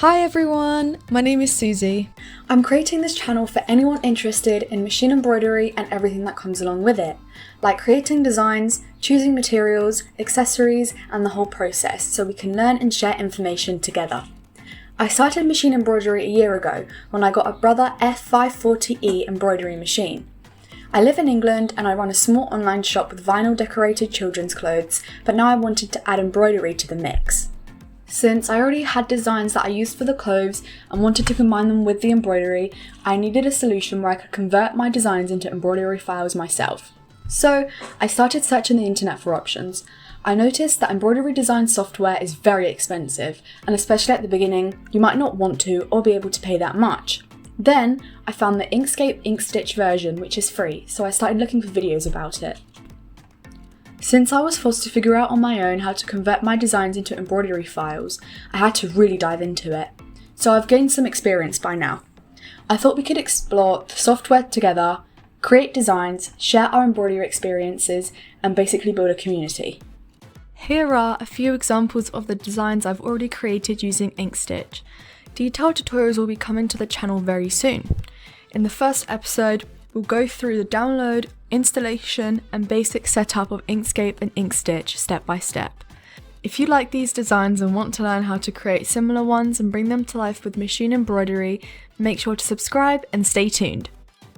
Hi everyone, my name is Suzy. I'm creating this channel for anyone interested in machine embroidery and everything that comes along with it, like creating designs, choosing materials, accessories, and the whole process so we can learn and share information together. I started machine embroidery a year ago when I got a Brother F540E embroidery machine. I live in England and I run a small online shop with vinyl decorated children's clothes, but now I wanted to add embroidery to the mix. Since I already had designs that I used for the clothes and wanted to combine them with the embroidery, I needed a solution where I could convert my designs into embroidery files myself. So I started searching the internet for options. I noticed that embroidery design software is very expensive, and especially at the beginning, you might not want to or be able to pay that much. Then I found the Inkscape inkstitch version, which is free, so I started looking for videos about it. Since I was forced to figure out on my own how to convert my designs into embroidery files, I had to really dive into it. So I've gained some experience by now. I thought we could explore the software together, create designs, share our embroidery experiences, and basically build a community. Here are a few examples of the designs I've already created using inkstitch. Detailed tutorials will be coming to the channel very soon. In the first episode, we'll go through the download, installation, and basic setup of Inkscape and inkstitch step by step. If you like these designs and want to learn how to create similar ones and bring them to life with machine embroidery, make sure to subscribe and stay tuned.